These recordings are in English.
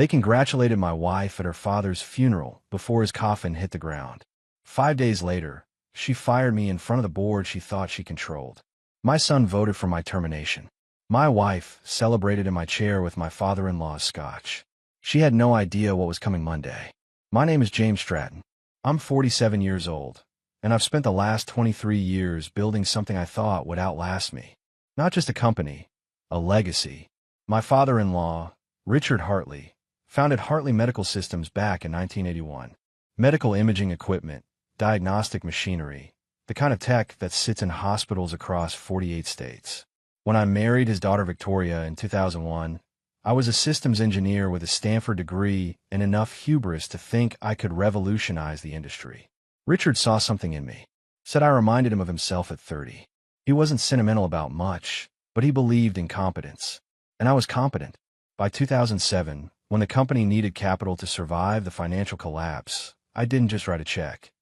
They congratulated my wife at her father's funeral before his coffin hit the ground. 5 days later, she fired me in front of the board she thought she controlled. My son voted for my termination. My wife celebrated in my chair with my father-in-law's scotch. She had no idea what was coming Monday. My name is James Stratton. I'm 47 years old, and I've spent the last 23 years building something I thought would outlast me. Not just a company, a legacy. My father-in-law, Richard Hartley, founded Hartley Medical Systems back in 1981. Medical imaging equipment, diagnostic machinery, the kind of tech that sits in hospitals across 48 states. When I married his daughter Victoria in 2001, I was a systems engineer with a Stanford degree and enough hubris to think I could revolutionize the industry. Richard saw something in me, said I reminded him of himself at 30. He wasn't sentimental about much, but he believed in competence. And I was competent. By 2007, when the company needed capital to survive the financial collapse, I didn't just write a check.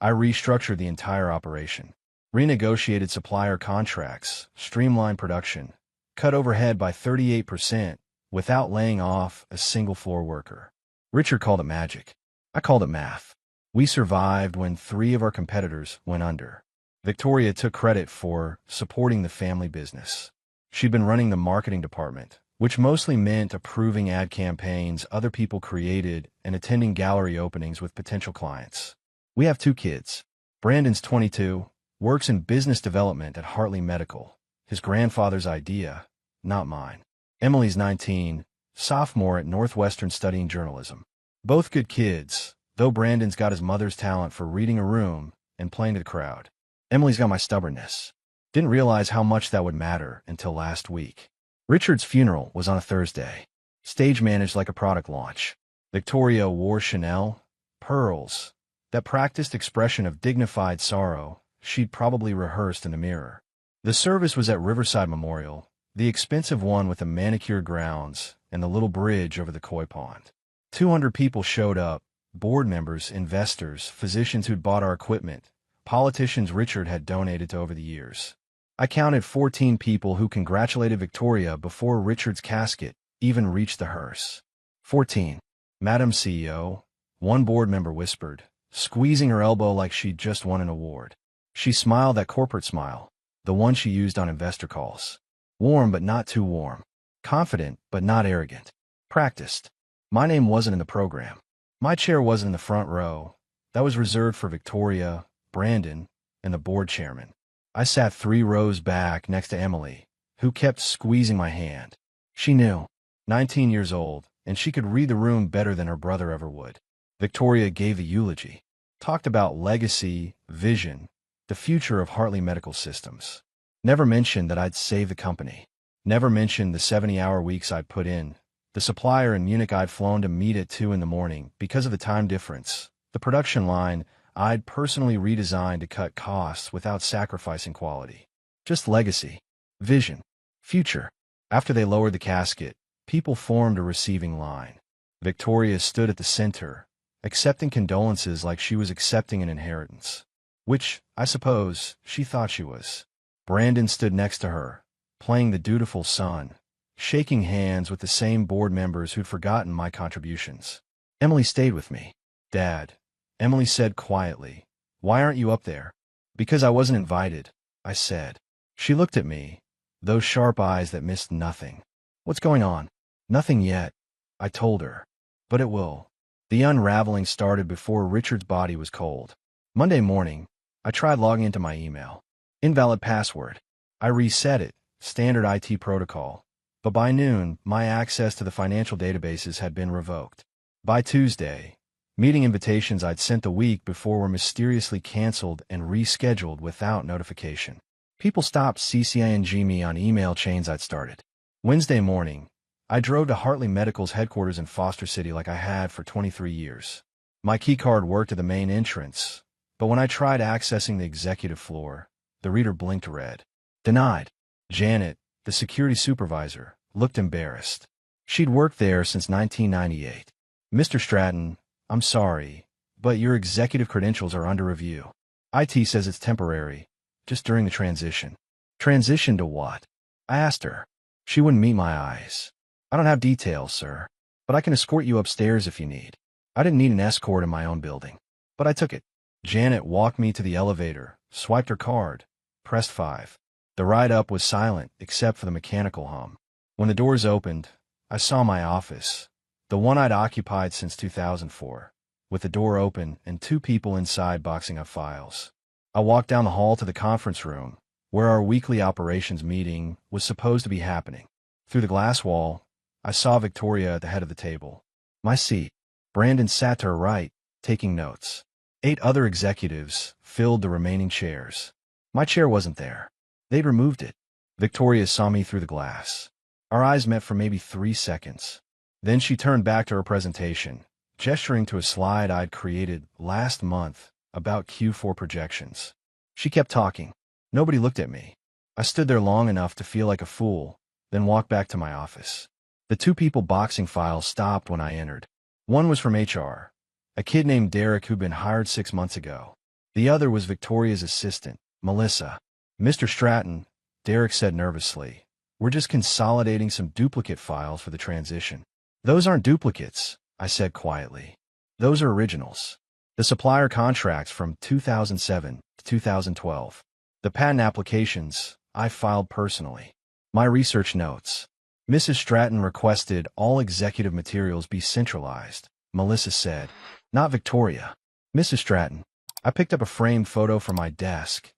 I restructured the entire operation, renegotiated supplier contracts, streamlined production, cut overhead by 38% without laying off a single floor worker. Richard called it magic. I called it math. We survived when 3 of our competitors went under. Victoria took credit for supporting the family business. She'd been running the marketing department, which mostly meant approving ad campaigns other people created and attending gallery openings with potential clients. We have 2 kids. Brandon's 22, works in business development at Hartley Medical, his grandfather's idea, not mine. Emily's 19, sophomore at Northwestern studying journalism. Both good kids, though Brandon's got his mother's talent for reading a room and playing to the crowd. Emily's got my stubbornness. Didn't realize how much that would matter until last week. Richard's funeral was on a Thursday. Stage managed like a product launch. Victoria wore Chanel, pearls, that practiced expression of dignified sorrow she'd probably rehearsed in the mirror. The service was at Riverside Memorial, the expensive one with the manicured grounds and the little bridge over the koi pond. 200 people showed up, board members, investors, physicians who'd bought our equipment, politicians Richard had donated to over the years. I counted 14 people who congratulated Victoria before Richard's casket even reached the hearse. 14. Madam CEO, one board member whispered, squeezing her elbow like she'd just won an award. She smiled that corporate smile, the one she used on investor calls. Warm but not too warm. Confident but not arrogant. Practiced. My name wasn't in the program. My chair wasn't in the front row. That was reserved for Victoria, Brandon, and the board chairman. I sat 3 rows back next to Emily, who kept squeezing my hand. She knew. 19 years old, and she could read the room better than her brother ever would. Victoria gave the eulogy. Talked about legacy, vision, the future of Hartley Medical Systems. Never mentioned that I'd saved the company. Never mentioned the 70-hour weeks I'd put in, the supplier in Munich I'd flown to meet at 2 in the morning because of the time difference, the production line I'd personally redesigned to cut costs without sacrificing quality. Just legacy, vision, future. After they lowered the casket, people formed a receiving line. Victoria stood at the center, accepting condolences like she was accepting an inheritance. Which, I suppose, she thought she was. Brandon stood next to her, playing the dutiful son, shaking hands with the same board members who'd forgotten my contributions. Emily stayed with me. Dad, Emily said quietly, why aren't you up there? Because I wasn't invited, I said. She looked at me, those sharp eyes that missed nothing. What's going on? Nothing yet, I told her. But it will. The unraveling started before Richard's body was cold. Monday morning, I tried logging into my email. Invalid password. I reset it, standard IT protocol. But by noon, my access to the financial databases had been revoked. By Tuesday, meeting invitations I'd sent the week before were mysteriously canceled and rescheduled without notification. People stopped CCing me on email chains I'd started. Wednesday morning, I drove to Hartley Medical's headquarters in Foster City like I had for 23 years. My keycard worked at the main entrance, but when I tried accessing the executive floor, the reader blinked red. Denied. Janet, the security supervisor, looked embarrassed. She'd worked there since 1998. Mr. Stratton, I'm sorry, but your executive credentials are under review. IT says it's temporary, just during the transition. Transition to what? I asked her. She wouldn't meet my eyes. I don't have details, sir. but I can escort you upstairs if you need. I didn't need an escort in my own building, but I took it. Janet walked me to the elevator, swiped her card, pressed 5. The ride up was silent except for the mechanical hum. When the doors opened, I saw my office, the one I'd occupied since 2004, with the door open and 2 people inside boxing up files. I walked down the hall to the conference room, where our weekly operations meeting was supposed to be happening. Through the glass wall, I saw Victoria at the head of the table. My seat. Brandon sat to her right, taking notes. 8 other executives filled the remaining chairs. My chair wasn't there. They'd removed it. Victoria saw me through the glass. Our eyes met for maybe 3 seconds. Then she turned back to her presentation, gesturing to a slide I'd created last month about Q4 projections. She kept talking. Nobody looked at me. I stood there long enough to feel like a fool, then walked back to my office. The 2 people boxing files stopped when I entered. One was from HR, a kid named Derek who'd been hired 6 months ago. The other was Victoria's assistant, Melissa. Mr. Stratton, Derek said nervously, we're just consolidating some duplicate files for the transition. Those aren't duplicates, I said quietly. Those are originals. The supplier contracts from 2007 to 2012. The patent applications I filed personally. My research notes. Mrs. Stratton requested all executive materials be centralized, Melissa said. Not Victoria. Mrs. Stratton. I picked up a framed photo from my desk.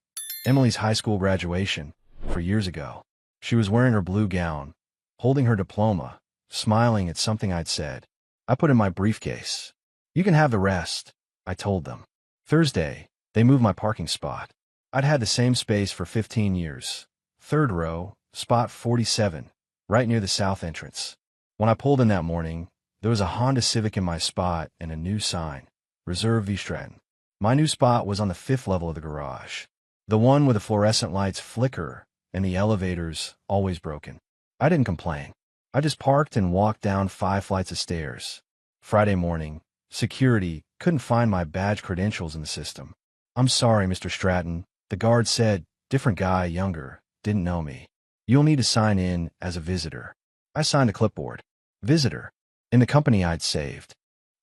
Emily's high school graduation, for years ago. She was wearing her blue gown, holding her diploma, smiling at something I'd said. I put in my briefcase. You can have the rest, I told them. Thursday, they moved my parking spot. I'd had the same space for 15 years. 3rd row, spot 47, right near the south entrance. When I pulled in that morning, there was a Honda Civic in my spot and a new sign, Reserve V. Stratton. My new spot was on the 5th level of the garage. The one with the fluorescent lights flicker and the elevators always broken. I didn't complain. I just parked and walked down 5 flights of stairs. Friday morning, security couldn't find my badge credentials in the system. I'm sorry, Mr. Stratton, the guard said. Different guy, younger, didn't know me. You'll need to sign in as a visitor. I signed a clipboard. Visitor. In the company I'd saved.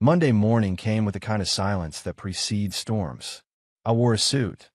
Monday morning came with the kind of silence that precedes storms. I wore a suit.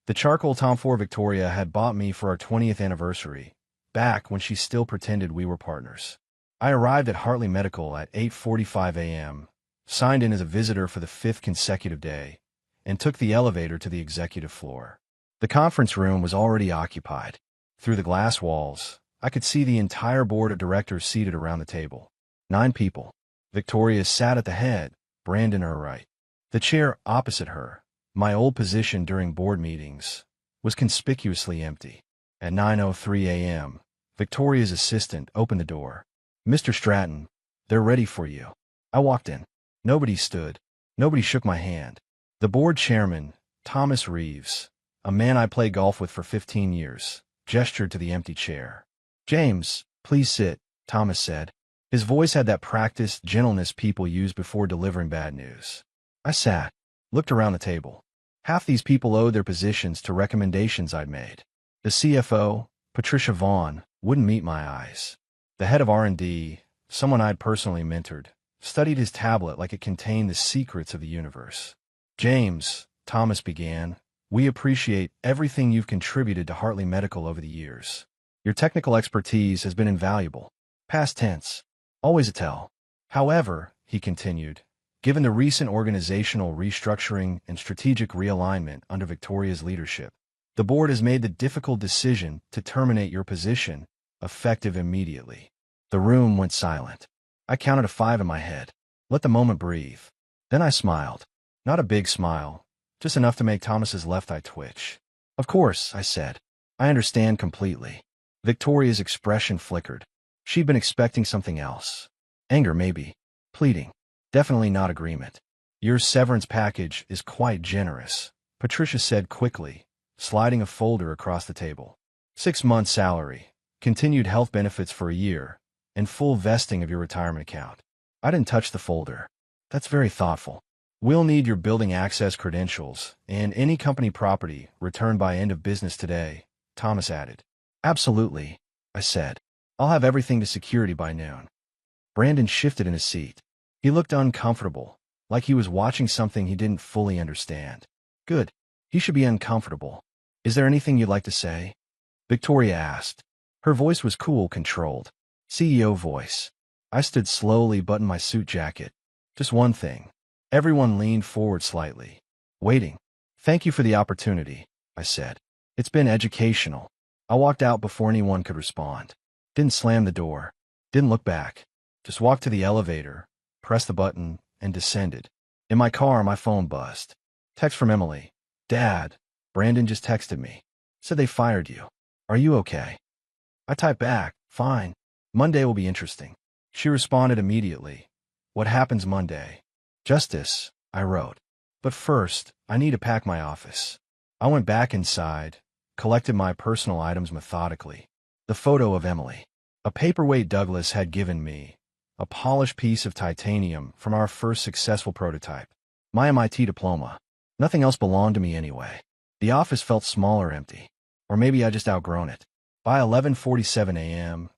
The charcoal Tom Ford Victoria had bought me for our 20th anniversary, back when she still pretended we were partners. I arrived at Hartley Medical at 8:45 a.m., signed in as a visitor for the 5th consecutive day, and took the elevator to the executive floor. The conference room was already occupied. Through the glass walls, I could see the entire board of directors seated around the table. 9 people. Victoria sat at the head, Brandon her right. The chair opposite her, my old position during board meetings, was conspicuously empty. At 9:03 a.m., Victoria's assistant opened the door. Mr. Stratton, they're ready for you. I walked in. Nobody stood. Nobody shook my hand. The board chairman, Thomas Reeves, a man I played golf with for 15 years, gestured to the empty chair. James, please sit, Thomas said. His voice had that practiced gentleness people use before delivering bad news. I sat, looked around the table. Half these people owed their positions to recommendations I'd made. The CFO, Patricia Vaughn, wouldn't meet my eyes. The head of R&D, someone I'd personally mentored, studied his tablet like it contained the secrets of the universe. James, Thomas began, we appreciate everything you've contributed to Hartley Medical over the years. Your technical expertise has been invaluable. Past tense. Always a tell. However, he continued, given the recent organizational restructuring and strategic realignment under Victoria's leadership, the board has made the difficult decision to terminate your position, effective immediately. The room went silent. I counted to 5 in my head. Let the moment breathe. Then I smiled. Not a big smile, just enough to make Thomas's left eye twitch. Of course, I said. I understand completely. Victoria's expression flickered. She'd been expecting something else. Anger, maybe. Pleading. Definitely not agreement. Your severance package is quite generous, Patricia said quickly, sliding a folder across the table. 6 months' salary, continued health benefits for a year, and full vesting of your retirement account. I didn't touch the folder. That's very thoughtful. We'll need your building access credentials and any company property returned by end of business today, Thomas added. Absolutely, I said. I'll have everything to security by noon. Brandon shifted in his seat. He looked uncomfortable, like he was watching something he didn't fully understand. Good. He should be uncomfortable. Is there anything you'd like to say? Victoria asked. Her voice was cool, controlled. CEO voice. I stood slowly, buttoned my suit jacket. Just one thing. Everyone leaned forward slightly, waiting. Thank you for the opportunity, I said. It's been educational. I walked out before anyone could respond. Didn't slam the door. Didn't look back. Just walked to the elevator, pressed the button, and descended. In my car, my phone buzzed. Text from Emily. Dad, Brandon just texted me. Said they fired you. Are you okay? I typed back, fine. Monday will be interesting. She responded immediately. What happens Monday? Justice, I wrote. But first, I need to pack my office. I went back inside, collected my personal items methodically. The photo of Emily. A paperweight Douglas had given me. A polished piece of titanium from our first successful prototype. My MIT diploma. Nothing else belonged to me anyway. The office felt small or empty. Or maybe I just outgrown it. By 11:47 a.m.,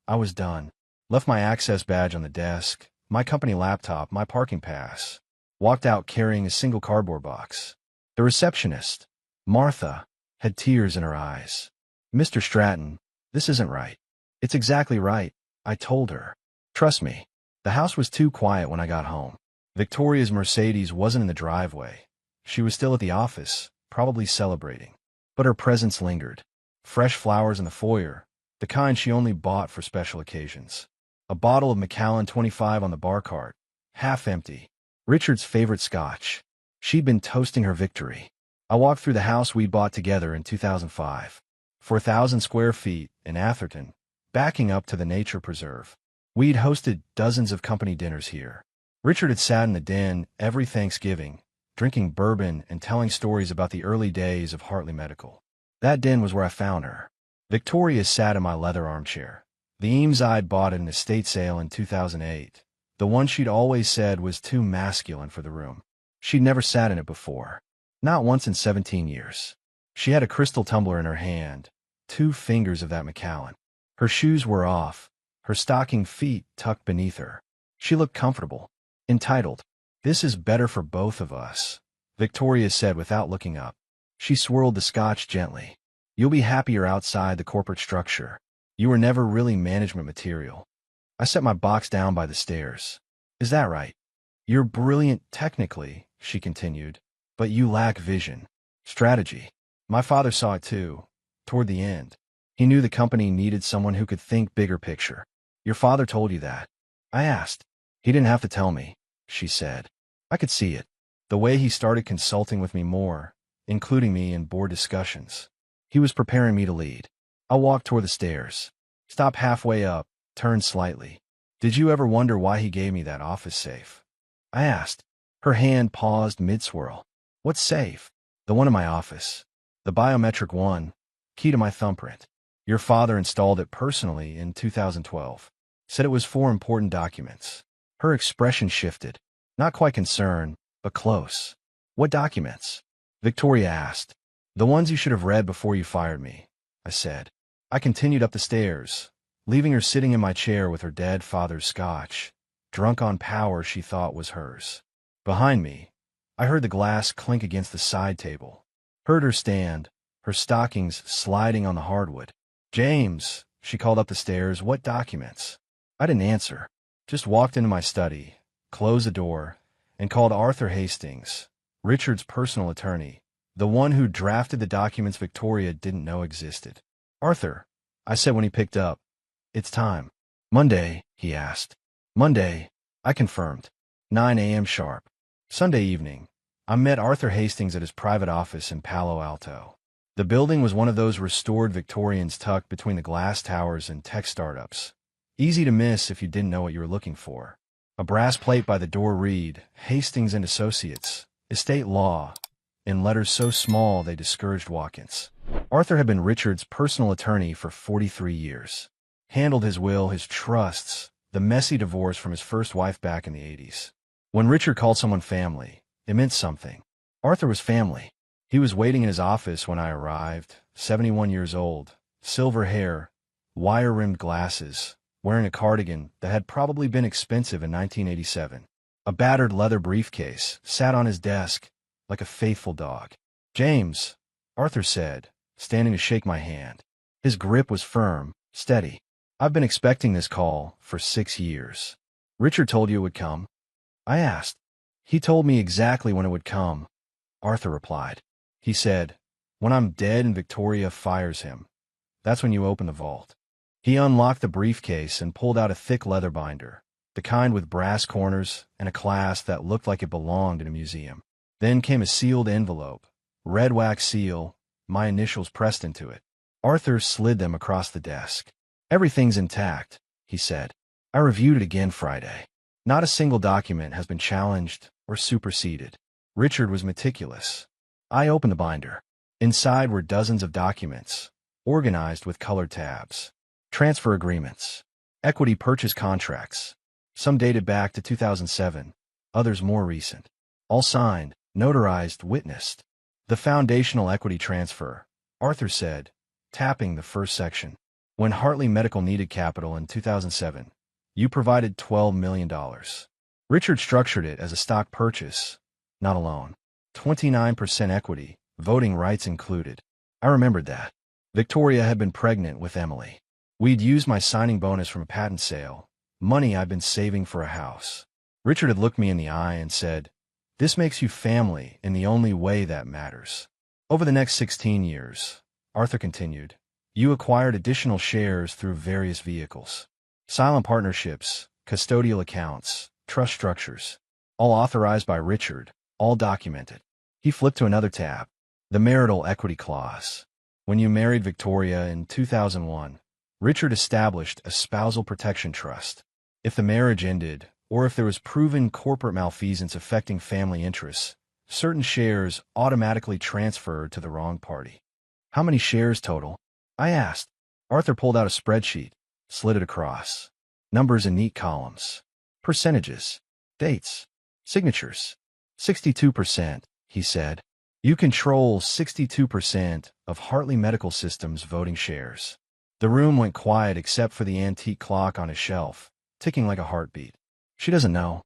I was done. Left my access badge on the desk, my company laptop, my parking pass. Walked out carrying a single cardboard box. The receptionist, Martha, had tears in her eyes. Mr. Stratton, this isn't right. It's exactly right, I told her. Trust me. The house was too quiet when I got home. Victoria's Mercedes wasn't in the driveway. She was still at the office, probably celebrating. But her presence lingered. Fresh flowers in the foyer, the kind she only bought for special occasions. A bottle of Macallan 25 on the bar cart, half empty. Richard's favorite scotch. She'd been toasting her victory. I walked through the house we bought together in 2005. 4,000 square feet in Atherton, backing up to the nature preserve. We'd hosted dozens of company dinners here. Richard had sat in the den every Thanksgiving, drinking bourbon and telling stories about the early days of Hartley Medical. That den was where I found her. Victoria sat in my leather armchair. The Eames I'd bought at an estate sale in 2008. The one she'd always said was too masculine for the room. She'd never sat in it before. Not once in 17 years. She had a crystal tumbler in her hand, 2 fingers of that Macallan. Her shoes were off, her stocking feet tucked beneath her. She looked comfortable. Entitled. This is better for both of us, Victoria said without looking up. She swirled the scotch gently. You'll be happier outside the corporate structure. You were never really management material. I set my box down by the stairs. Is that right? You're brilliant technically, she continued, but you lack vision. Strategy. My father saw it too, toward the end. He knew the company needed someone who could think bigger picture. Your father told you that? I asked. He didn't have to tell me, she said. I could see it. The way he started consulting with me more, including me in board discussions. He was preparing me to lead. I walked toward the stairs. Stopped halfway up, turned slightly. Did you ever wonder why he gave me that office safe? I asked. Her hand paused mid-swirl. What safe? The one in my office. The biometric one. Key to my thumbprint. Your father installed it personally in 2012. Said it was for important documents. Her expression shifted. Not quite concerned, but close. What documents? Victoria asked. The ones you should have read before you fired me, I said. I continued up the stairs, leaving her sitting in my chair with her dead father's scotch, drunk on power she thought was hers. Behind me, I heard the glass clink against the side table. Heard her stand, her stockings sliding on the hardwood. James, she called up the stairs, what documents? I didn't answer, just walked into my study, closed the door, and called Arthur Hastings, Richard's personal attorney, the one who drafted the documents Victoria didn't know existed. Arthur, I said when he picked up. It's time. Monday, he asked. Monday, I confirmed. 9 a.m. sharp. Sunday evening, I met Arthur Hastings at his private office in Palo Alto. The building was one of those restored Victorians tucked between the glass towers and tech startups. Easy to miss if you didn't know what you were looking for. A brass plate by the door read, Hastings and Associates, Estate Law, in letters so small they discouraged walk-ins. Arthur had been Richard's personal attorney for 43 years. Handled his will, his trusts, the messy divorce from his first wife back in the 80s. When Richard called someone family, it meant something. Arthur was family. He was waiting in his office when I arrived, 71 years old, silver hair, wire-rimmed glasses, wearing a cardigan that had probably been expensive in 1987. A battered leather briefcase sat on his desk like a faithful dog. "James," Arthur said, standing to shake my hand. His grip was firm, steady. "I've been expecting this call for 6 years. Richard told you it would come?" I asked. "He told me exactly when it would come," Arthur replied. "He said, when I'm dead and Victoria fires him, that's when you open the vault." He unlocked the briefcase and pulled out a thick leather binder, the kind with brass corners and a clasp that looked like it belonged in a museum. Then came a sealed envelope, red wax seal, my initials pressed into it. Arthur slid them across the desk. "Everything's intact," he said. "I reviewed it again Friday. Not a single document has been challenged or superseded." Richard was meticulous. I opened the binder. Inside were dozens of documents, organized with colored tabs. Transfer agreements, equity purchase contracts, some dated back to 2007, others more recent. All signed, notarized, witnessed. "The foundational equity transfer," Arthur said, tapping the first section. "When Hartley Medical needed capital in 2007, you provided $12 million. Richard structured it as a stock purchase, not a loan. 29% equity, voting rights included." I remembered that. Victoria had been pregnant with Emily. We'd used my signing bonus from a patent sale, money I'd been saving for a house. Richard had looked me in the eye and said, "This makes you family in the only way that matters." "Over the next 16 years, Arthur continued, "you acquired additional shares through various vehicles. Silent partnerships, custodial accounts, trust structures, all authorized by Richard, all documented." He flipped to another tab. "The marital equity clause. When you married Victoria in 2001, Richard established a spousal protection trust. If the marriage ended, or if there was proven corporate malfeasance affecting family interests, certain shares automatically transferred to the wrong party." "How many shares total?" I asked. Arthur pulled out a spreadsheet, slid it across. Numbers in neat columns. Percentages. Dates. Signatures. 62%, he said. "You control 62% of Hartley Medical Systems voting shares." The room went quiet except for the antique clock on his shelf, ticking like a heartbeat. "She doesn't know,"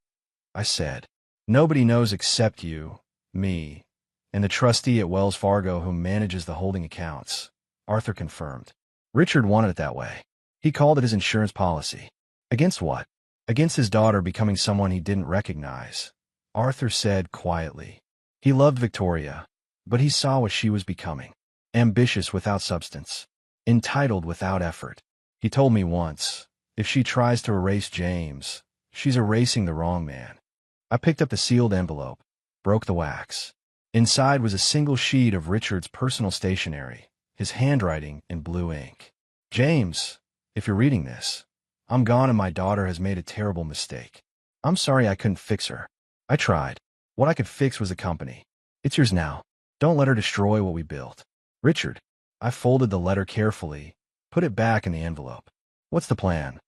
I said. "Nobody knows except you, me, and the trustee at Wells Fargo who manages the holding accounts," Arthur confirmed. "Richard wanted it that way. He called it his insurance policy." "Against what?" "Against his daughter becoming someone he didn't recognize," Arthur said quietly. "He loved Victoria, but he saw what she was becoming. Ambitious without substance. Entitled without effort. He told me once, if she tries to erase James, she's erasing the wrong man." I picked up the sealed envelope, broke the wax. Inside was a single sheet of Richard's personal stationery, his handwriting in blue ink. "James, if you're reading this, I'm gone and my daughter has made a terrible mistake. I'm sorry I couldn't fix her. I tried. What I could fix was the company. It's yours now. Don't let her destroy what we built. Richard." I folded the letter carefully, put it back in the envelope. "What's the plan?"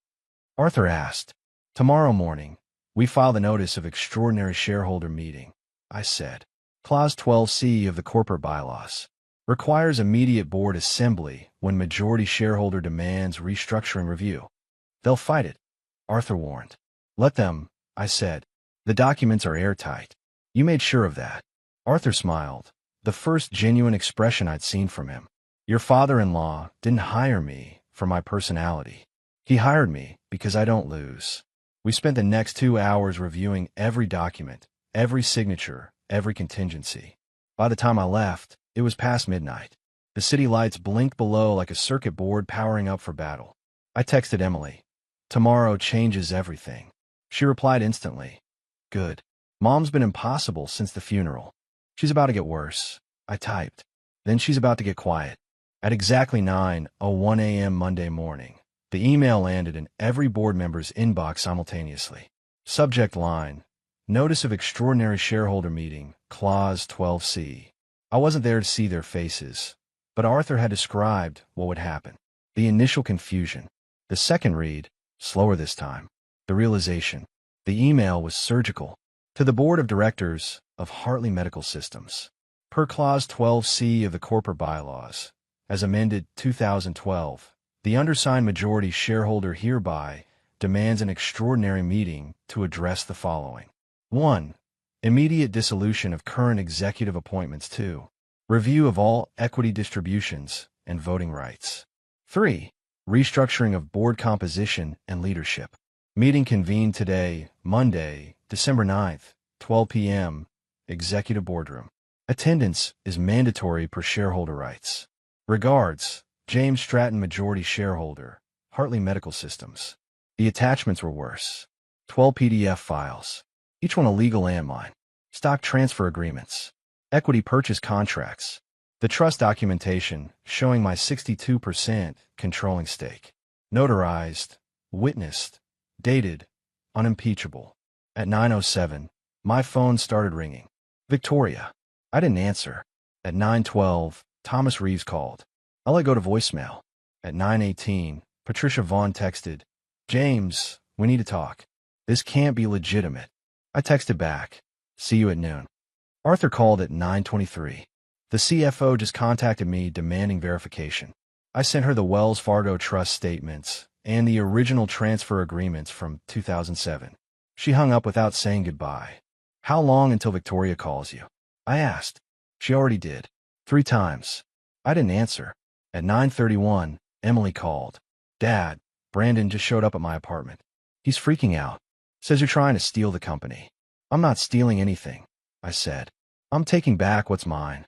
Arthur asked. "Tomorrow morning, we file the notice of extraordinary shareholder meeting," I said. "Clause 12C of the corporate bylaws requires immediate board assembly when majority shareholder demands restructuring review. They'll fight it," Arthur warned. "Let them," I said. "The documents are airtight. You made sure of that." Arthur smiled, the first genuine expression I'd seen from him. "Your father-in-law didn't hire me for my personality. He hired me because I don't lose." We spent the next 2 hours reviewing every document, every signature, every contingency. By the time I left, it was past midnight. The city lights blinked below like a circuit board powering up for battle. I texted Emily. "Tomorrow changes everything." She replied instantly. "Good. Mom's been impossible since the funeral. She's about to get worse." I typed. "Then she's about to get quiet." At exactly 9:01 a.m. Monday morning, the email landed in every board member's inbox simultaneously. Subject line: Notice of Extraordinary Shareholder Meeting, Clause 12C. I wasn't there to see their faces, but Arthur had described what would happen. The initial confusion. The second read, slower this time. The realization. The email was surgical. To the Board of Directors of Hartley Medical Systems. Per Clause 12C of the Corporate Bylaws, as amended 2012, The undersigned majority shareholder hereby demands an extraordinary meeting to address the following. 1. Immediate dissolution of current executive appointments. 2. Review of all equity distributions and voting rights. 3. Restructuring of board composition and leadership. Meeting convened today, Monday, December 9th, 12 p.m., Executive Boardroom. Attendance is mandatory per shareholder rights. Regards, James Stratton, majority shareholder, Hartley Medical Systems. The attachments were worse. 12 PDF files, each one a legal landmine. Stock transfer agreements. Equity purchase contracts. The trust documentation showing my 62% controlling stake. Notarized, witnessed, dated, unimpeachable. At 9:07, my phone started ringing. Victoria. I didn't answer. At 9:12, Thomas Reeves called. I let go to voicemail. At 9:18, Patricia Vaughn texted, James, we need to talk. This can't be legitimate. I texted back, see you at noon. Arthur called at 9:23. The CFO just contacted me demanding verification. I sent her the Wells Fargo trust statements and the original transfer agreements from 2007. She hung up without saying goodbye. How long until Victoria calls you? I asked. She already did. 3 times. I didn't answer. At 9:31, Emily called. Dad, Brandon just showed up at my apartment. He's freaking out. Says you're trying to steal the company. I'm not stealing anything, I said. I'm taking back what's mine.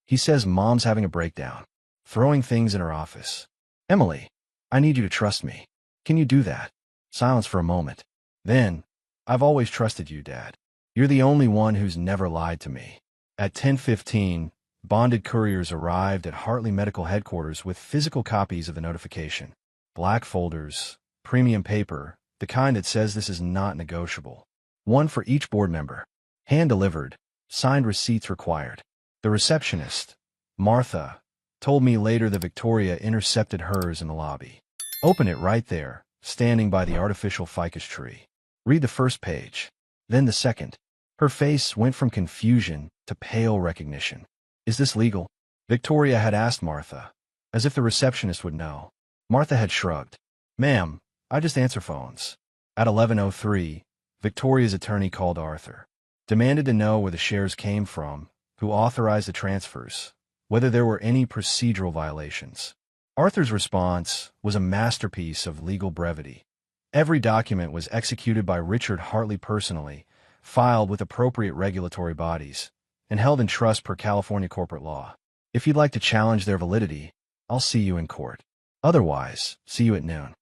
He says Mom's having a breakdown, throwing things in her office. Emily, I need you to trust me. Can you do that? Silence for a moment. Then, I've always trusted you, Dad. You're the only one who's never lied to me. At 10:15, bonded couriers arrived at Hartley Medical Headquarters with physical copies of the notification. Black folders, premium paper, the kind that says this is not negotiable. One for each board member. Hand-delivered, signed receipts required. The receptionist, Martha, told me later that Victoria intercepted hers in the lobby. Open it right there, standing by the artificial ficus tree. Read the first page, then the second. Her face went from confusion to pale recognition. Is this legal? Victoria had asked Martha, as if the receptionist would know. Martha had shrugged. Ma'am, I just answer phones. At 11:03, Victoria's attorney called Arthur. Demanded to know where the shares came from, who authorized the transfers, whether there were any procedural violations. Arthur's response was a masterpiece of legal brevity. Every document was executed by Richard Hartley personally, filed with appropriate regulatory bodies, and held in trust per California corporate law. If you'd like to challenge their validity, I'll see you in court. Otherwise, see you at noon.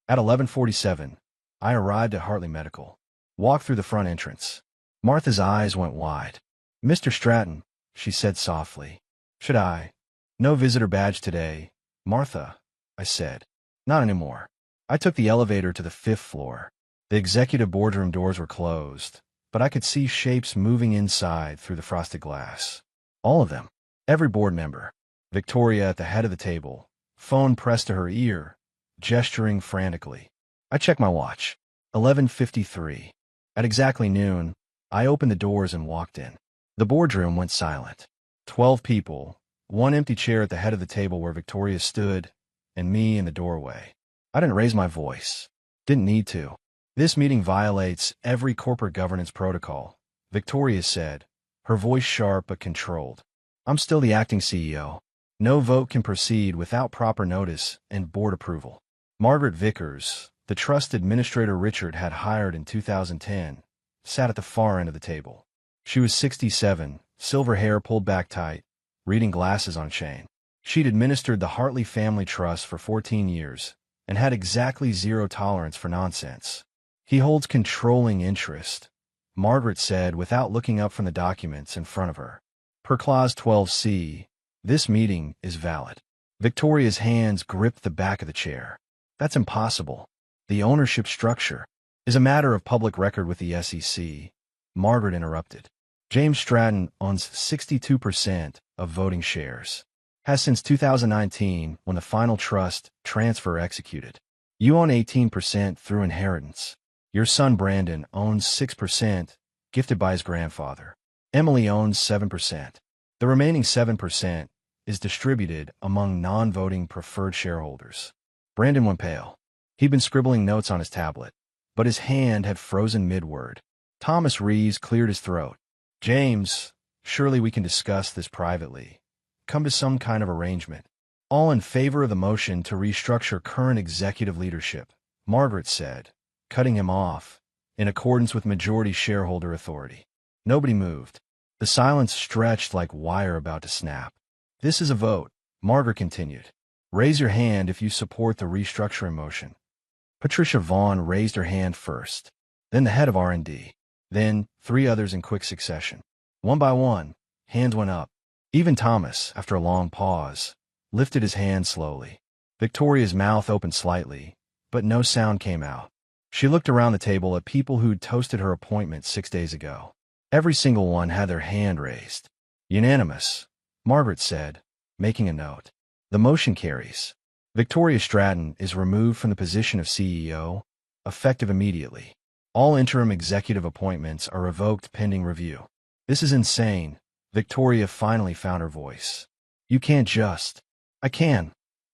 At 11:47, I arrived at Hartley Medical. Walked through the front entrance. Martha's eyes went wide. Mr. Stratton, she said softly. Should I? No visitor badge today, Martha, I said. Not anymore. I took the elevator to the 5th floor. The executive boardroom doors were closed, but I could see shapes moving inside through the frosted glass. All of them. Every board member. Victoria at the head of the table, phone pressed to her ear, gesturing frantically. I checked my watch. 11:53. At exactly noon, I opened the doors and walked in. The boardroom went silent. 12 people, one empty chair at the head of the table where Victoria stood, and me in the doorway. I didn't raise my voice. Didn't need to. This meeting violates every corporate governance protocol, Victoria said, her voice sharp but controlled. I'm still the acting CEO. No vote can proceed without proper notice and board approval. Margaret Vickers, the trust administrator Richard had hired in 2010, sat at the far end of the table. She was 67, silver hair pulled back tight, reading glasses on chain. She'd administered the Hartley Family Trust for 14 years and had exactly zero tolerance for nonsense. He holds controlling interest, Margaret said without looking up from the documents in front of her. Per Clause 12C, this meeting is valid. Victoria's hands gripped the back of the chair. That's impossible. The ownership structure is a matter of public record with the SEC, Margaret interrupted. James Stratton owns 62% of voting shares. Has since 2019 when the final trust transfer executed. You own 18% through inheritance. Your son Brandon owns 6%, gifted by his grandfather. Emily owns 7%. The remaining 7% is distributed among non-voting preferred shareholders. Brandon went pale. He'd been scribbling notes on his tablet, but his hand had frozen mid-word. Thomas Reeves cleared his throat. James, surely we can discuss this privately. Come to some kind of arrangement. All in favor of the motion to restructure current executive leadership, Margaret said, cutting him off, in accordance with majority shareholder authority. Nobody moved. The silence stretched like wire about to snap. This is a vote, Margaret continued. Raise your hand if you support the restructuring motion. Patricia Vaughn raised her hand first, then the head of R&D, then 3 others in quick succession. One by one, hands went up. Even Thomas, after a long pause, lifted his hand slowly. Victoria's mouth opened slightly, but no sound came out. She looked around the table at people who'd toasted her appointment 6 days ago. Every single one had their hand raised. Unanimous, Margaret said, making a note. The motion carries. Victoria Stratton is removed from the position of CEO, effective immediately. All interim executive appointments are revoked pending review. This is insane. Victoria finally found her voice. You can't just. I can,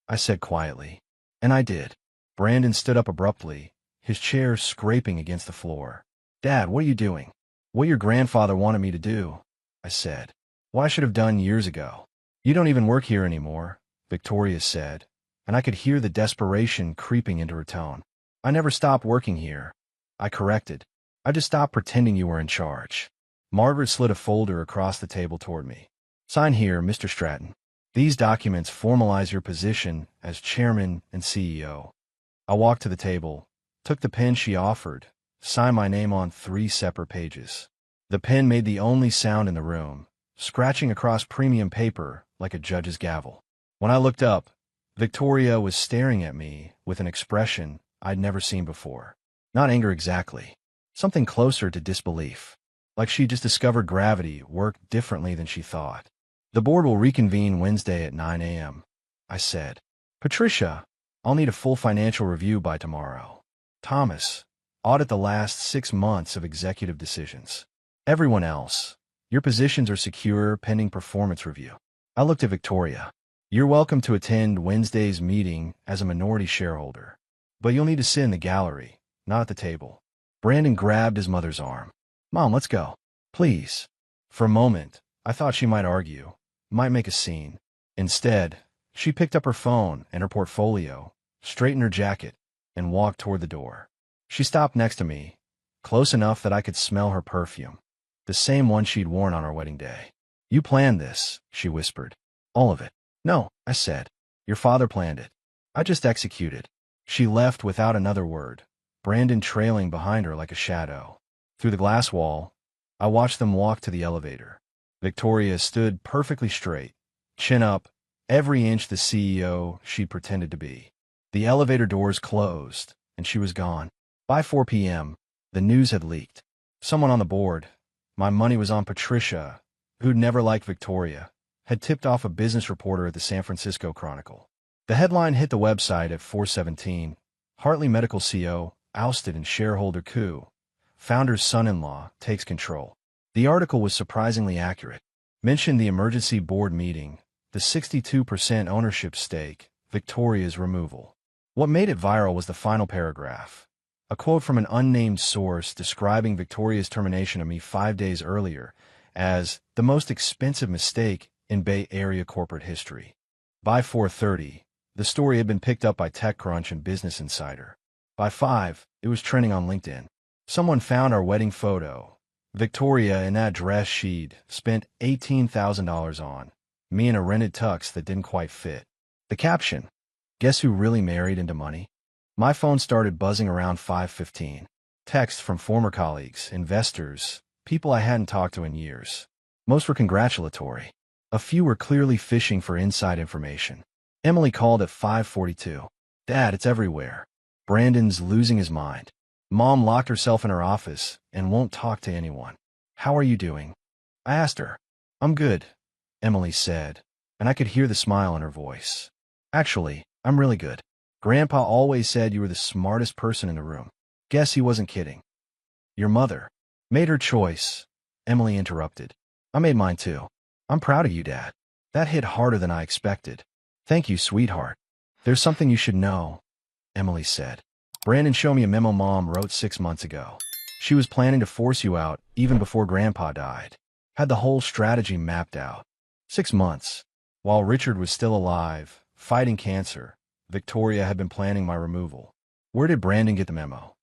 I said quietly. And I did. Brandon stood up abruptly, his chair scraping against the floor. Dad, what are you doing? What your grandfather wanted me to do, I said. What I should have done years ago. You don't even work here anymore, Victoria said, and I could hear the desperation creeping into her tone. I never stopped working here, I corrected. I just stopped pretending you were in charge. Margaret slid a folder across the table toward me. Sign here, Mr. Stratton. These documents formalize your position as chairman and CEO. I walked to the table, took the pen she offered, signed my name on 3 separate pages. The pen made the only sound in the room, scratching across premium paper like a judge's gavel. When I looked up, Victoria was staring at me with an expression I'd never seen before. Not anger exactly. Something closer to disbelief. Like she just discovered gravity worked differently than she thought. The board will reconvene Wednesday at 9 a.m., I said. Patricia, I'll need a full financial review by tomorrow. Thomas, audit the last 6 months of executive decisions. Everyone else, your positions are secure pending performance review. I looked at Victoria. You're welcome to attend Wednesday's meeting as a minority shareholder, but you'll need to sit in the gallery, not at the table. Brandon grabbed his mother's arm. Mom, let's go. Please. For a moment, I thought she might argue, might make a scene. Instead, she picked up her phone and her portfolio, straightened her jacket, and walked toward the door. She stopped next to me, close enough that I could smell her perfume, the same one she'd worn on our wedding day. You planned this, she whispered. All of it. No, I said. Your father planned it. I just executed. She left without another word, Brandon trailing behind her like a shadow. Through the glass wall, I watched them walk to the elevator. Victoria stood perfectly straight, chin up, every inch the CEO she'd pretended to be. The elevator doors closed, and she was gone. By 4 p.m., the news had leaked. Someone on the board, my money was on Patricia, who'd never liked Victoria, had tipped off a business reporter at the San Francisco Chronicle. The headline hit the website at 4:17. Hartley Medical CO ousted in shareholder coup. Founder's son-in-law takes control. The article was surprisingly accurate. Mentioned the emergency board meeting, the 62% ownership stake, Victoria's removal. What made it viral was the final paragraph. A quote from an unnamed source describing Victoria's termination of me 5 days earlier as the most expensive mistake in Bay Area corporate history. By 4:30, the story had been picked up by TechCrunch and Business Insider. By 5, it was trending on LinkedIn. Someone found our wedding photo. Victoria in that dress she'd spent $18,000 on, me in a rented tux that didn't quite fit. The caption, guess who really married into money? My phone started buzzing around 5:15. Texts from former colleagues, investors, people I hadn't talked to in years. Most were congratulatory. A few were clearly fishing for inside information. Emily called at 5:42. Dad, it's everywhere. Brandon's losing his mind. Mom locked herself in her office and won't talk to anyone. How are you doing? I asked her. I'm good, Emily said, and I could hear the smile in her voice. Actually, I'm really good. Grandpa always said you were the smartest person in the room. Guess he wasn't kidding. Your mother made her choice, Emily interrupted. I made mine too. I'm proud of you, Dad. That hit harder than I expected. Thank you, sweetheart. There's something you should know, Emily said. Brandon showed me a memo Mom wrote 6 months ago. She was planning to force you out even before Grandpa died. Had the whole strategy mapped out. 6 months. While Richard was still alive, fighting cancer, Victoria had been planning my removal. Where did Brandon get the memo?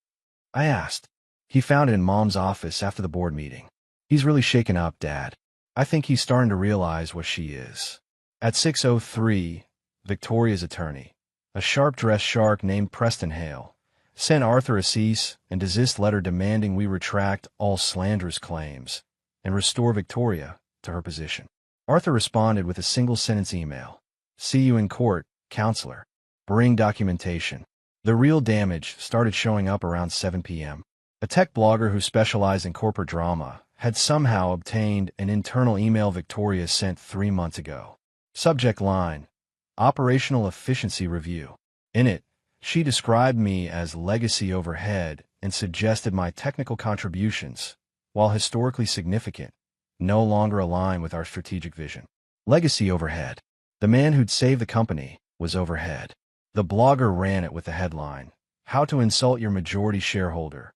I asked. He found it in Mom's office after the board meeting. He's really shaken up, Dad. I think he's starting to realize what she is. At 6:03, Victoria's attorney, a sharp-dressed shark named Preston Hale, sent Arthur a cease and desist letter demanding we retract all slanderous claims and restore Victoria to her position. Arthur responded with a single-sentence email. See you in court, counselor. Bring documentation. The real damage started showing up around 7 p.m. A tech blogger who specialized in corporate drama had somehow obtained an internal email Victoria sent 3 months ago. Subject line: Operational Efficiency Review. In it, she described me as legacy overhead and suggested my technical contributions, while historically significant, no longer align with our strategic vision. Legacy overhead. The man who'd saved the company was overhead. The blogger ran it with the headline, How to Insult Your Majority Shareholder,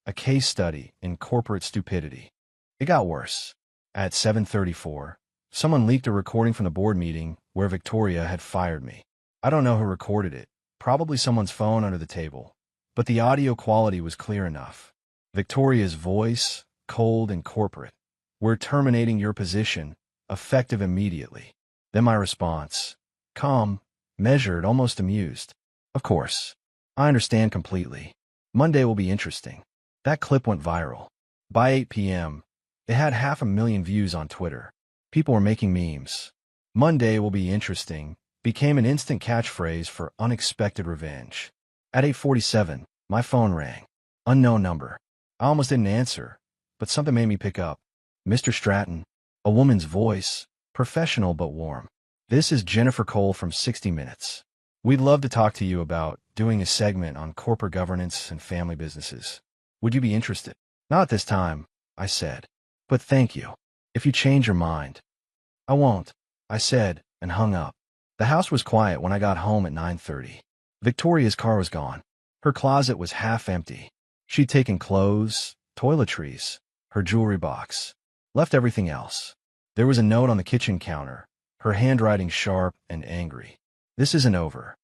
a case study in corporate stupidity. It got worse. At 7:34, someone leaked a recording from the board meeting where Victoria had fired me. I don't know who recorded it, probably someone's phone under the table, but the audio quality was clear enough. Victoria's voice, cold and corporate. We're terminating your position, effective immediately. Then my response, calm, measured, almost amused. Of course. I understand completely. Monday will be interesting. That clip went viral. By 8 p.m., it had 500,000 views on Twitter. People were making memes. Monday will be interesting became an instant catchphrase for unexpected revenge. At 8:47, my phone rang. Unknown number. I almost didn't answer, but something made me pick up. Mr. Stratton. A woman's voice, professional but warm. This is Jennifer Cole from 60 Minutes. We'd love to talk to you about doing a segment on corporate governance and family businesses. Would you be interested? Not at this time, I said. But thank you. If you change your mind. I won't, I said, and hung up. The house was quiet when I got home at 9:30. Victoria's car was gone. Her closet was half empty. She'd taken clothes, toiletries, her jewelry box, left everything else. There was a note on the kitchen counter, her handwriting sharp and angry. This isn't over.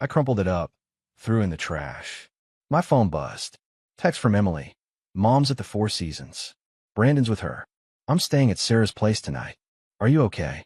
I crumpled it up, threw it in the trash. My phone buzzed. Text from Emily. Mom's at the Four Seasons. Brandon's with her. I'm staying at Sarah's place tonight. Are you okay?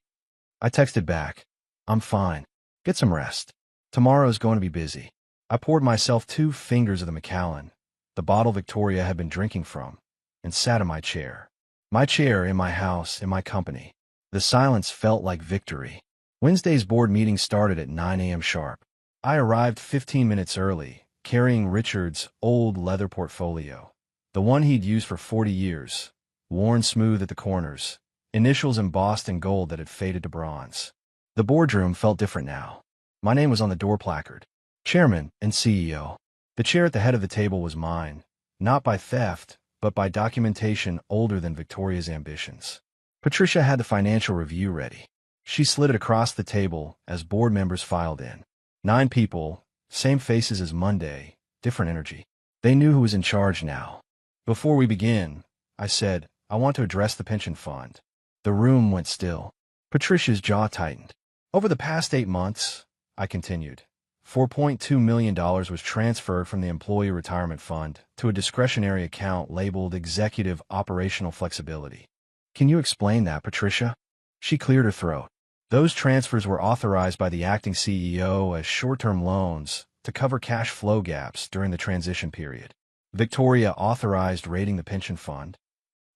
I texted back. I'm fine. Get some rest. Tomorrow's going to be busy. I poured myself 2 fingers of the Macallan, the bottle Victoria had been drinking from, and sat in my chair. My chair in my house, in my company. The silence felt like victory. Wednesday's board meeting started at 9 a.m. sharp. I arrived 15 minutes early, carrying Richard's old leather portfolio, the one he'd used for 40 years, worn smooth at the corners, initials embossed in gold that had faded to bronze. The boardroom felt different now. My name was on the door placard. Chairman and CEO. The chair at the head of the table was mine, not by theft, but by documentation older than Victoria's ambitions. Patricia had the financial review ready. She slid it across the table as board members filed in. 9 people, same faces as Monday, different energy. They knew who was in charge now. Before we begin, I said, I want to address the pension fund. The room went still. Patricia's jaw tightened. Over the past 8 months, I continued, $4.2 million was transferred from the Employee Retirement Fund to a discretionary account labeled Executive Operational Flexibility. Can you explain that, Patricia? She cleared her throat. Those transfers were authorized by the acting CEO as short-term loans to cover cash flow gaps during the transition period. Victoria authorized raiding the pension fund.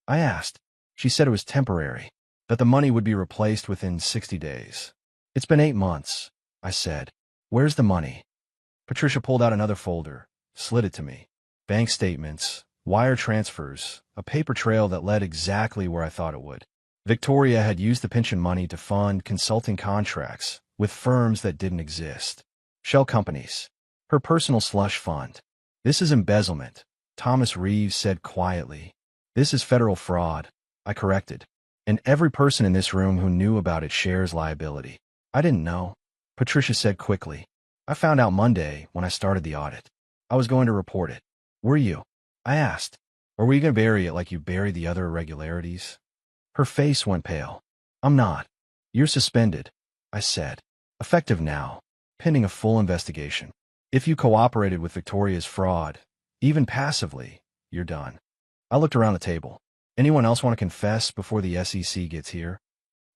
I asked. She said it was temporary, that the money would be replaced within 60 days. It's been 8 months, I said. Where's the money? Patricia pulled out another folder, slid it to me. Bank statements, wire transfers, a paper trail that led exactly where I thought it would. Victoria had used the pension money to fund consulting contracts with firms that didn't exist. Shell companies. Her personal slush fund. This is embezzlement, Thomas Reeves said quietly. This is federal fraud, I corrected. And every person in this room who knew about it shares liability. I didn't know, Patricia said quickly. I found out Monday when I started the audit. I was going to report it. Were you? I asked. Or were you going to bury it like you buried the other irregularities? Her face went pale. I'm not. You're suspended, I said. Effective now, pending a full investigation. If you cooperated with Victoria's fraud, even passively, you're done. I looked around the table. Anyone else want to confess before the SEC gets here?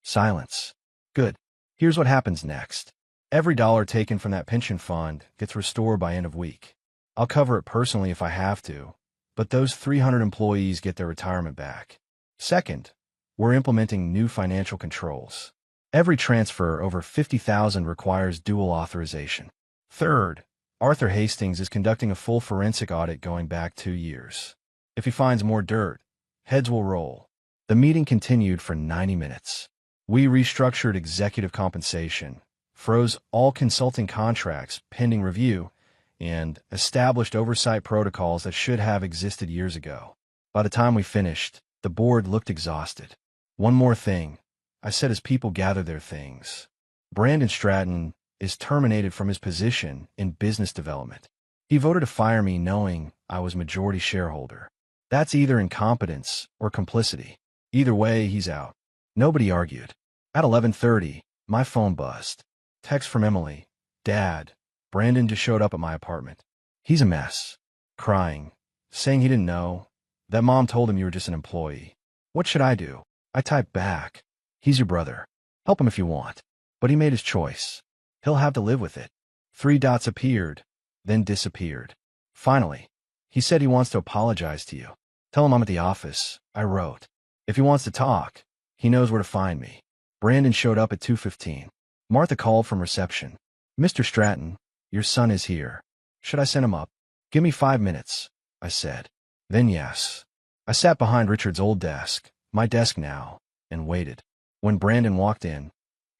Silence. Good. Here's what happens next. Every dollar taken from that pension fund gets restored by end of week. I'll cover it personally if I have to, but those 300 employees get their retirement back. Second, we're implementing new financial controls. Every transfer over $50,000 requires dual authorization. Third, Arthur Hastings is conducting a full forensic audit going back 2 years. If he finds more dirt, heads will roll. The meeting continued for 90 minutes. We restructured executive compensation, froze all consulting contracts pending review, and established oversight protocols that should have existed years ago. By the time we finished, the board looked exhausted. One more thing, I said as people gathered their things. Brandon Stratton is terminated from his position in business development. He voted to fire me knowing I was majority shareholder. That's either incompetence or complicity. Either way, he's out. Nobody argued. At 11:30, my phone buzzed. Text from Emily. Dad, Brandon just showed up at my apartment. He's a mess. Crying. Saying he didn't know. That Mom told him you were just an employee. What should I do? I typed back. He's your brother. Help him if you want. But he made his choice. He'll have to live with it. 3 dots appeared, then disappeared. Finally, he said he wants to apologize to you. Tell him I'm at the office, I wrote. If he wants to talk, he knows where to find me. Brandon showed up at 2:15. Martha called from reception. Mr. Stratton, your son is here. Should I send him up? Give me 5 minutes, I said. Then yes. I sat behind Richard's old desk, my desk now, and waited. When Brandon walked in,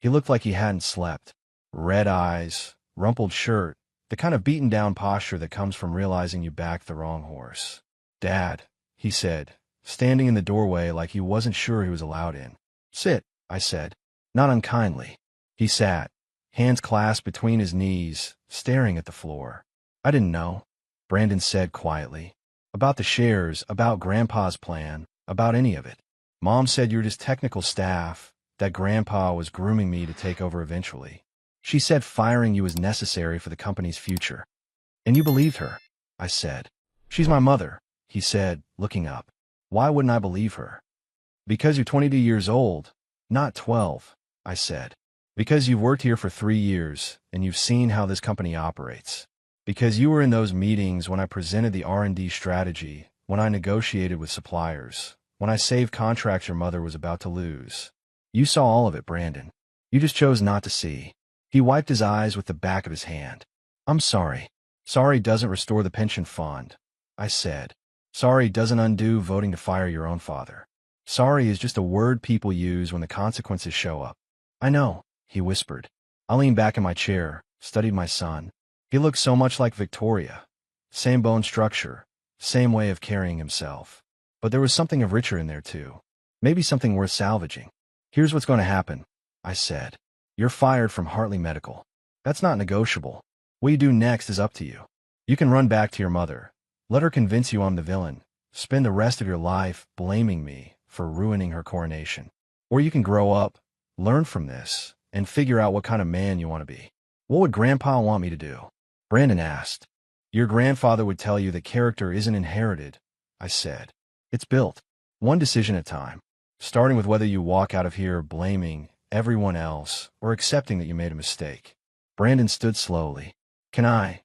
he looked like he hadn't slept. Red eyes, rumpled shirt, the kind of beaten-down posture that comes from realizing you backed the wrong horse. Dad, he said, standing in the doorway like he wasn't sure he was allowed in. Sit, I said, not unkindly. He sat, hands clasped between his knees, staring at the floor. I didn't know, Brandon said quietly. About the shares, about Grandpa's plan, about any of it. Mom said you were just technical staff, that Grandpa was grooming me to take over eventually. She said firing you was necessary for the company's future. And you believed her, I said. She's my mother, he said, looking up. Why wouldn't I believe her? Because you're 22 years old, not 12, I said. Because you've worked here for 3 years, and you've seen how this company operates. Because you were in those meetings when I presented the R&D strategy, when I negotiated with suppliers, when I saved contracts your mother was about to lose. You saw all of it, Brandon. You just chose not to see. He wiped his eyes with the back of his hand. I'm sorry. Sorry doesn't restore the pension fund, I said. Sorry doesn't undo voting to fire your own father. Sorry is just a word people use when the consequences show up. I know, he whispered. I leaned back in my chair, studied my son. He looked so much like Victoria. Same bone structure, same way of carrying himself. But there was something of Richard in there too. Maybe something worth salvaging. Here's what's going to happen, I said. You're fired from Hartley Medical. That's not negotiable. What you do next is up to you. You can run back to your mother. Let her convince you I'm the villain. Spend the rest of your life blaming me for ruining her coronation. Or you can grow up, learn from this, and figure out what kind of man you want to be. What would Grandpa want me to do? Brandon asked. Your grandfather would tell you that character isn't inherited, I said. It's built, one decision at a time, starting with whether you walk out of here blaming everyone else or accepting that you made a mistake. Brandon stood slowly. Can I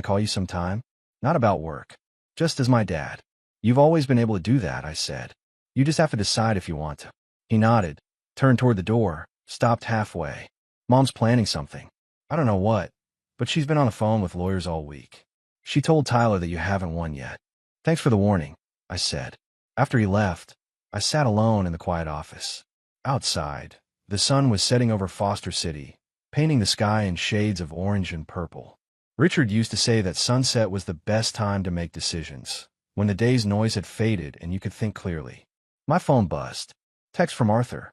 call you sometime? Not about work. Just as my dad. You've always been able to do that, I said. You just have to decide if you want to. He nodded, turned toward the door, stopped halfway. Mom's planning something. I don't know what, but she's been on the phone with lawyers all week. She told Tyler that you haven't won yet. Thanks for the warning, I said. After he left, I sat alone in the quiet office. Outside, the sun was setting over Foster City, painting the sky in shades of orange and purple. Richard used to say that sunset was the best time to make decisions, when the day's noise had faded and you could think clearly. My phone buzzed. Text from Arthur.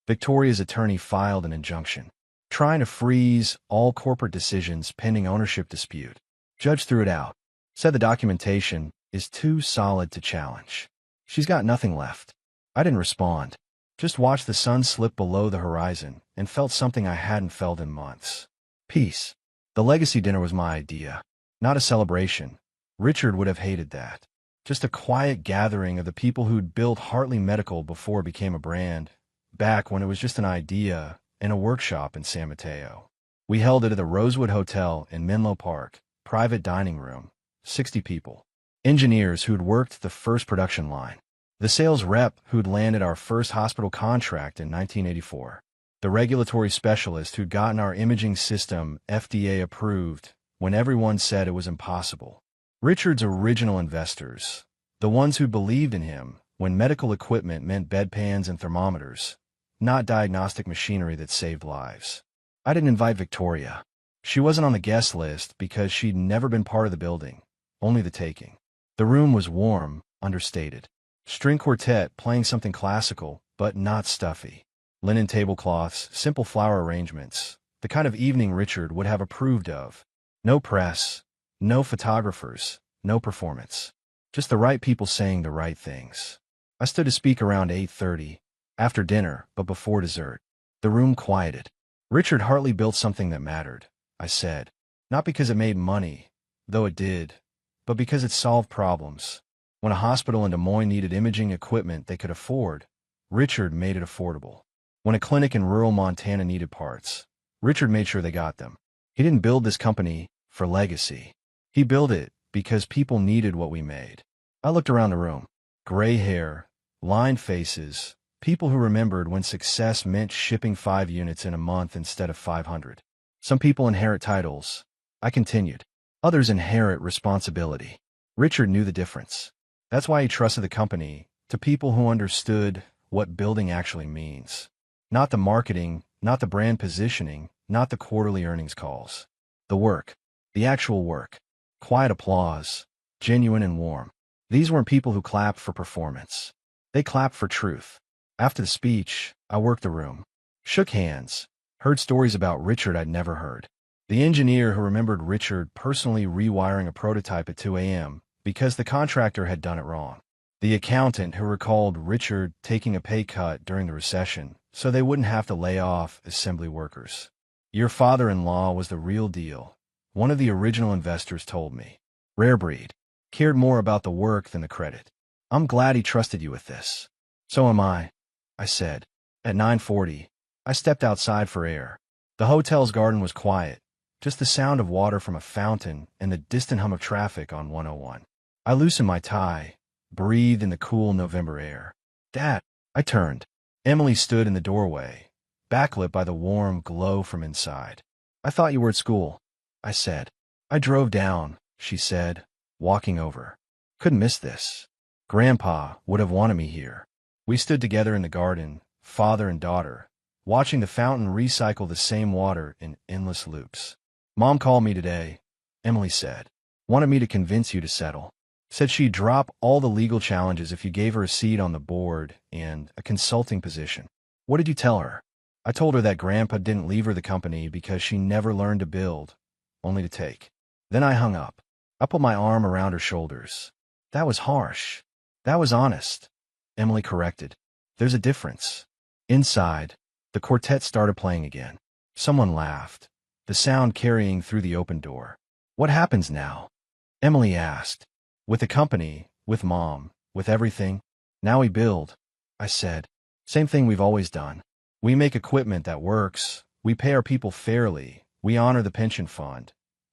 Victoria's attorney filed an injunction. trying to freeze all corporate decisions pending ownership dispute. Judge threw it out. Said the documentation is too solid to challenge. She's got nothing left. I didn't respond. Just watched the sun slip below the horizon and felt something I hadn't felt in months. Peace. The legacy dinner was my idea. Not a celebration. Richard would have hated that. Just a quiet gathering of the people who'd built Hartley Medical before it became a brand, back when it was just an idea in a workshop in San Mateo. We held it at the Rosewood Hotel in Menlo Park, private dining room, 60 people. Engineers who'd worked the first production line. The sales rep who'd landed our first hospital contract in 1984. The regulatory specialist who'd gotten our imaging system FDA approved when everyone said it was impossible. Richard's original investors, the ones who believed in him when medical equipment meant bedpans and thermometers, not diagnostic machinery that saved lives. I didn't invite Victoria. She wasn't on the guest list because she'd never been part of the building, only the taking. The room was warm, understated. String quartet playing something classical, but not stuffy. Linen tablecloths, simple flower arrangements, the kind of evening Richard would have approved of. No press, no photographers, no performance. Just the right people saying the right things. I stood to speak around 8:30, after dinner, but before dessert. The room quieted. Richard Hartley built something that mattered, I said. Not because it made money, though it did, but because it solved problems. When a hospital in Des Moines needed imaging equipment they could afford, Richard made it affordable. When a clinic in rural Montana needed parts, Richard made sure they got them. He didn't build this company for legacy. He built it because people needed what we made. I looked around the room. Gray hair, lined faces, people who remembered when success meant shipping 5 units in a month instead of 500. Some people inherit titles. I continued. Others inherit responsibility. Richard knew the difference. That's why he trusted the company to people who understood what building actually means. Not the marketing, not the brand positioning, not the quarterly earnings calls. The work. The actual work. Quiet applause. Genuine and warm. These weren't people who clapped for performance. They clapped for truth. After the speech, I worked the room. Shook hands. Heard stories about Richard I'd never heard. The engineer who remembered Richard personally rewiring a prototype at 2 a.m. because the contractor had done it wrong. The accountant who recalled Richard taking a pay cut during the recession so they wouldn't have to lay off assembly workers. Your father-in-law was the real deal, one of the original investors told me. Rare breed. Cared more about the work than the credit. I'm glad he trusted you with this. So am I said. At 9:40, I stepped outside for air. The hotel's garden was quiet, just the sound of water from a fountain and the distant hum of traffic on 101. I loosened my tie, breathed in the cool November air. Dad, I turned. Emily stood in the doorway, backlit by the warm glow from inside. I thought you were at school, I said. I drove down, she said, walking over. Couldn't miss this. Grandpa would have wanted me here. We stood together in the garden, father and daughter, watching the fountain recycle the same water in endless loops. Mom called me today, Emily said. Wanted me to convince you to settle. Said she'd drop all the legal challenges if you gave her a seat on the board and a consulting position. What did you tell her? I told her that Grandpa didn't leave her the company because she never learned to build, only to take. Then I hung up. I put my arm around her shoulders. That was harsh. That was honest. Emily corrected. There's a difference. Inside, the quartet started playing again. Someone laughed, the sound carrying through the open door. What happens now? Emily asked. With the company, with Mom, with everything. Now we build, I said. Same thing we've always done. We make equipment that works, we pay our people fairly, we honor the pension fund,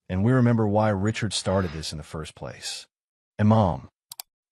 and we remember why Richard started this in the first place. And Mom,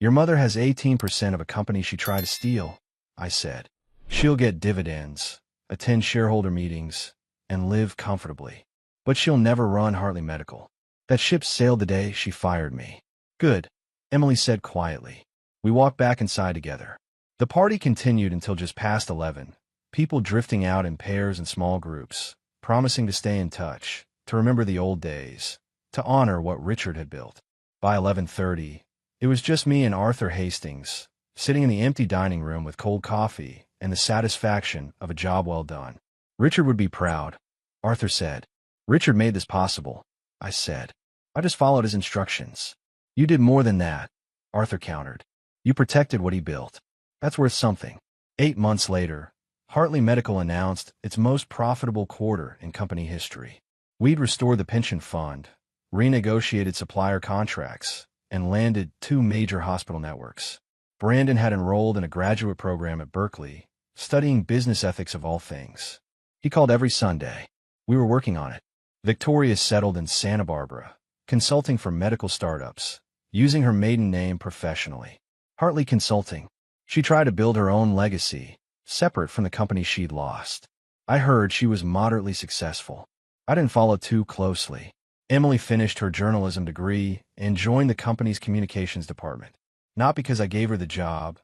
your mother has 18% of a company she tried to steal, I said. She'll get dividends, attend shareholder meetings, and live comfortably. But she'll never run Hartley Medical. That ship sailed the day she fired me. Good, Emily said quietly. We walked back inside together. The party continued until just past 11, people drifting out in pairs and small groups, promising to stay in touch, to remember the old days, to honor what Richard had built. By 11:30, it was just me and Arthur Hastings, sitting in the empty dining room with cold coffee and the satisfaction of a job well done. Richard would be proud. Arthur said. Richard made this possible, I said. I just followed his instructions. You did more than that, Arthur countered. You protected what he built. That's worth something. 8 months later, Hartley Medical announced its most profitable quarter in company history. We'd restored the pension fund, renegotiated supplier contracts, and landed 2 major hospital networks. Brandon had enrolled in a graduate program at Berkeley, studying business ethics of all things. He called every Sunday. We were working on it. Victoria settled in Santa Barbara, consulting for medical startups, using her maiden name professionally. Hartley Consulting. She tried to build her own legacy, separate from the company she'd lost. I heard she was moderately successful. I didn't follow too closely. Emily finished her journalism degree and joined the company's communications department. Not because I gave her the job,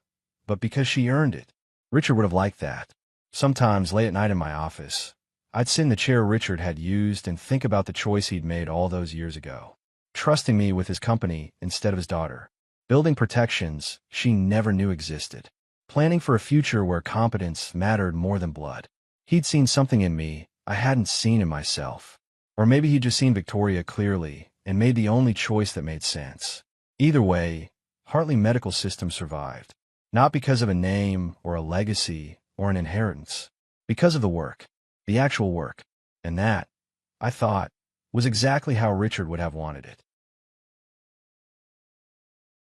but because she earned it. Richard would have liked that. Sometimes late at night in my office, I'd sit in the chair Richard had used and think about the choice he'd made all those years ago. Trusting me with his company instead of his daughter. Building protections she never knew existed. Planning for a future where competence mattered more than blood. He'd seen something in me I hadn't seen in myself. Or maybe he'd just seen Victoria clearly and made the only choice that made sense. Either way, Hartley Medical System survived. Not because of a name or a legacy or an inheritance. Because of the work. The actual work. And that, I thought, was exactly how Richard would have wanted it.